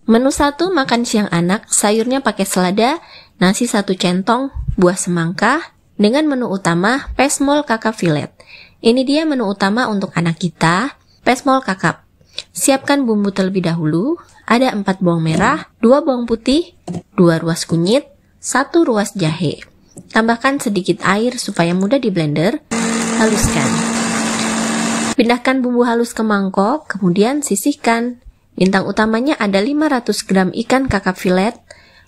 Menu 1 makan siang anak, sayurnya pakai selada, nasi 1 centong, buah semangka, dengan menu utama pesmol kakap filet. Ini dia menu utama untuk anak kita, pesmol kakap. Siapkan bumbu terlebih dahulu, ada 4 bawang merah, 2 bawang putih, 2 ruas kunyit, 1 ruas jahe. Tambahkan sedikit air supaya mudah di blender, haluskan. Pindahkan bumbu halus ke mangkok, kemudian sisihkan. Bintang utamanya ada 500 gram ikan kakap filet.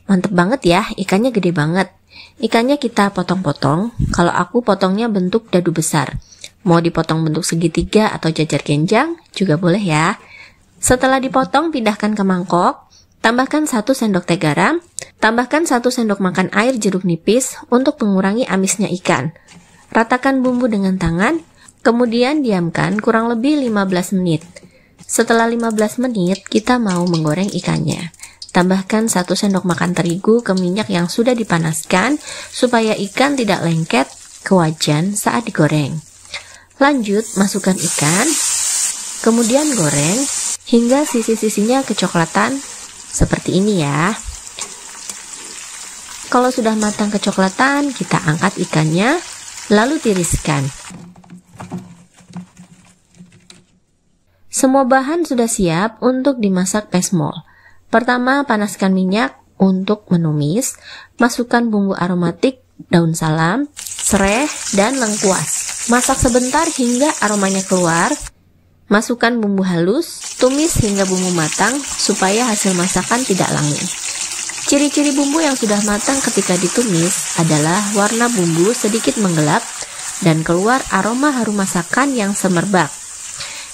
Mantep banget ya, ikannya gede banget. Ikannya kita potong-potong, kalau aku potongnya bentuk dadu besar. Mau dipotong bentuk segitiga atau jajar genjang, juga boleh ya. Setelah dipotong, pindahkan ke mangkok. Tambahkan 1 sendok teh garam. Tambahkan 1 sendok makan air jeruk nipis untuk mengurangi amisnya ikan. Ratakan bumbu dengan tangan, kemudian diamkan kurang lebih 15 menit. Setelah 15 menit, kita mau menggoreng ikannya. Tambahkan 1 sendok makan terigu ke minyak yang sudah dipanaskan, supaya ikan tidak lengket ke wajan saat digoreng. Lanjut, masukkan ikan, kemudian goreng, hingga sisi-sisinya kecoklatan, seperti ini ya. Kalau sudah matang kecoklatan, kita angkat ikannya, lalu tiriskan. Semua bahan sudah siap untuk dimasak pesmol. Pertama, panaskan minyak untuk menumis. Masukkan bumbu aromatik, daun salam, serai, dan lengkuas. Masak sebentar hingga aromanya keluar. Masukkan bumbu halus, tumis hingga bumbu matang supaya hasil masakan tidak langu. Ciri-ciri bumbu yang sudah matang ketika ditumis adalah warna bumbu sedikit menggelap dan keluar aroma harum masakan yang semerbak.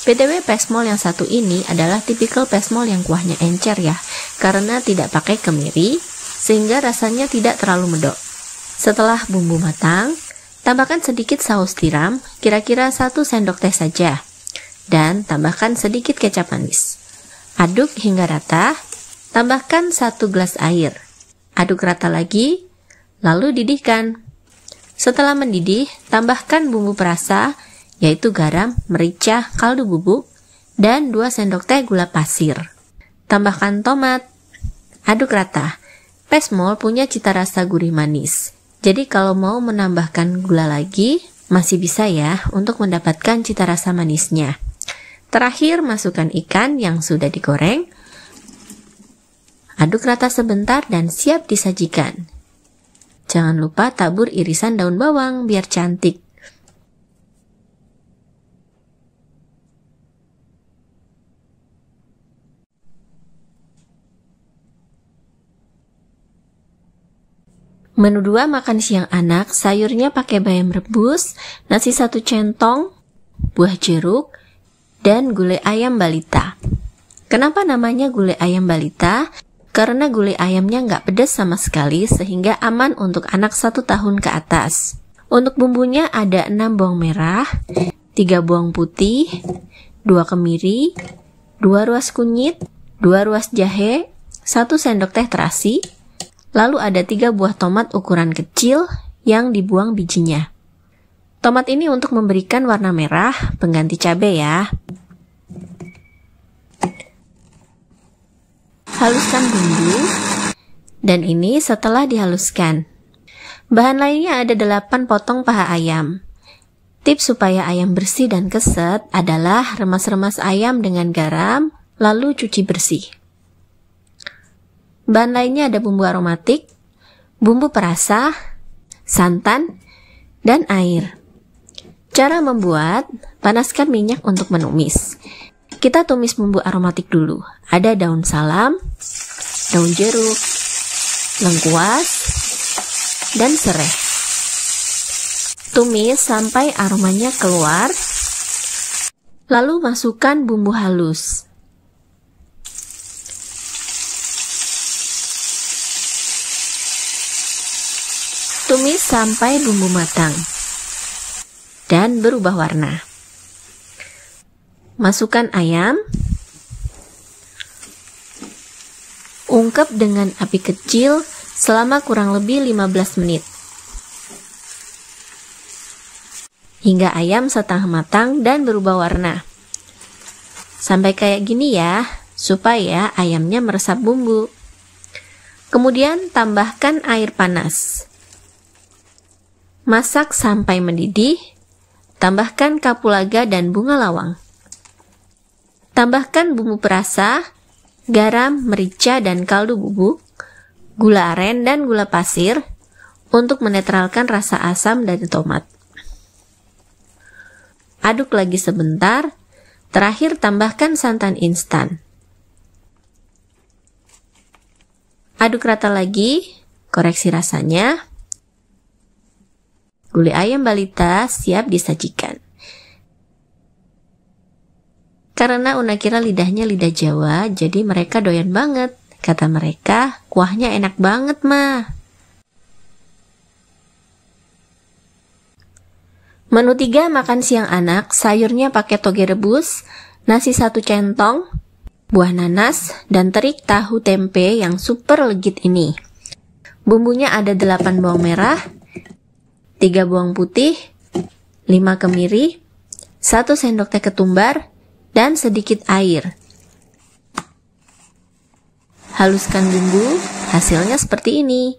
BTW pesmol yang satu ini adalah tipikal pesmol yang kuahnya encer ya, karena tidak pakai kemiri, sehingga rasanya tidak terlalu medok. Setelah bumbu matang, tambahkan sedikit saus tiram, kira-kira 1 sendok teh saja, dan tambahkan sedikit kecap manis. Aduk hingga rata, tambahkan 1 gelas air. Aduk rata lagi, lalu didihkan. Setelah mendidih, tambahkan bumbu perasa, yaitu garam, merica, kaldu bubuk, dan 2 sendok teh gula pasir. Tambahkan tomat, aduk rata. Pesmol punya cita rasa gurih manis, jadi kalau mau menambahkan gula lagi, masih bisa ya untuk mendapatkan cita rasa manisnya. Terakhir, masukkan ikan yang sudah digoreng. Aduk rata sebentar dan siap disajikan. Jangan lupa tabur irisan daun bawang biar cantik. Menu 2 makan siang anak, sayurnya pakai bayam rebus, nasi 1 centong, buah jeruk, dan gulai ayam balita. Kenapa namanya gulai ayam balita? Karena gulai ayamnya nggak pedas sama sekali sehingga aman untuk anak 1 tahun ke atas. Untuk bumbunya ada 6 bawang merah, 3 bawang putih, 2 kemiri, 2 ruas kunyit, 2 ruas jahe, 1 sendok teh terasi. Lalu ada 3 buah tomat ukuran kecil yang dibuang bijinya. Tomat ini untuk memberikan warna merah, pengganti cabai ya. Haluskan bumbu, dan ini setelah dihaluskan. Bahan lainnya ada 8 potong paha ayam. Tips supaya ayam bersih dan keset adalah remas-remas ayam dengan garam, lalu cuci bersih. Bahan lainnya ada bumbu aromatik, bumbu perasa, santan, dan air. Cara membuat, panaskan minyak untuk menumis. Kita tumis bumbu aromatik dulu. Ada daun salam, daun jeruk, lengkuas, dan serai. Tumis sampai aromanya keluar, lalu masukkan bumbu halus. Tumis sampai bumbu matang dan berubah warna. Masukkan ayam, ungkep dengan api kecil selama kurang lebih 15 menit. Hingga ayam setengah matang dan berubah warna. Sampai kayak gini ya. supaya ayamnya meresap bumbu. Kemudian tambahkan air panas. Masak sampai mendidih. Tambahkan kapulaga dan bunga lawang. Tambahkan bumbu perasa, garam, merica, dan kaldu bubuk, gula aren dan gula pasir untuk menetralkan rasa asam dari tomat. Aduk lagi sebentar. Terakhir tambahkan santan instan. Aduk rata lagi, koreksi rasanya. Gulai ayam balita siap disajikan. Karena Una kira lidahnya lidah Jawa, jadi mereka doyan banget. Kata mereka, kuahnya enak banget, mah. Menu 3 makan siang anak, sayurnya pakai toge rebus, nasi 1 centong, buah nanas, dan terik tahu tempe yang super legit ini. Bumbunya ada 8 bawang merah, 3 bawang putih, 5 kemiri, 1 sendok teh ketumbar, dan sedikit air. Haluskan bumbu, hasilnya seperti ini.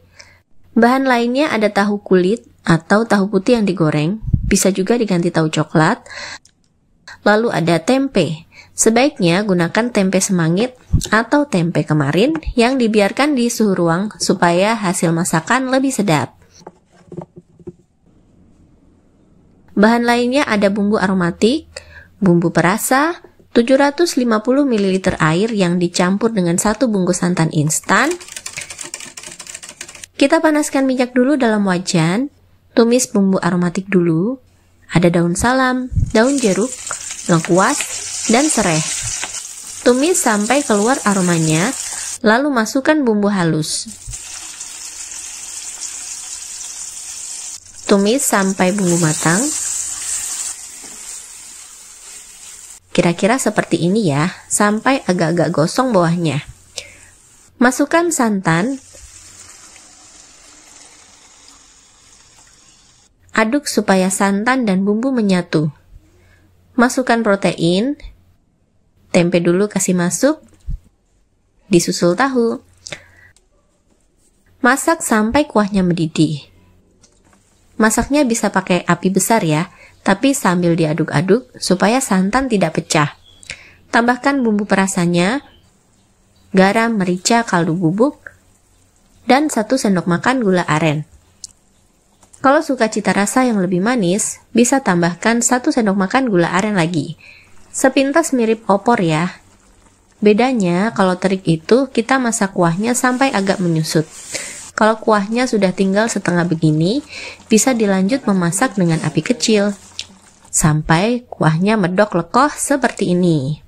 Bahan lainnya ada tahu kulit atau tahu putih yang digoreng, bisa juga diganti tahu coklat. Lalu ada tempe. Sebaiknya gunakan tempe semangit atau tempe kemarin yang dibiarkan di suhu ruang supaya hasil masakan lebih sedap. Bahan lainnya ada bumbu aromatik, bumbu perasa, 750 ml air yang dicampur dengan 1 bungkus santan instan. Kita panaskan minyak dulu dalam wajan, tumis bumbu aromatik dulu. Ada daun salam, daun jeruk, lengkuas, dan serai. Tumis sampai keluar aromanya, lalu masukkan bumbu halus. Tumis sampai bumbu matang. Kira-kira seperti ini ya, sampai agak-agak gosong bawahnya. Masukkan santan. Aduk supaya santan dan bumbu menyatu. Masukkan protein. Tempe dulu kasih masuk. Disusul tahu. Masak sampai kuahnya mendidih. Masaknya bisa pakai api besar ya, tapi sambil diaduk-aduk supaya santan tidak pecah. Tambahkan bumbu perasanya, garam, merica, kaldu bubuk, dan 1 sendok makan gula aren. Kalau suka cita rasa yang lebih manis, bisa tambahkan 1 sendok makan gula aren lagi. Sepintas mirip opor ya. Bedanya kalau terik itu kita masak kuahnya sampai agak menyusut. Kalau kuahnya sudah tinggal setengah begini, bisa dilanjut memasak dengan api kecil sampai kuahnya medok lekoh seperti ini.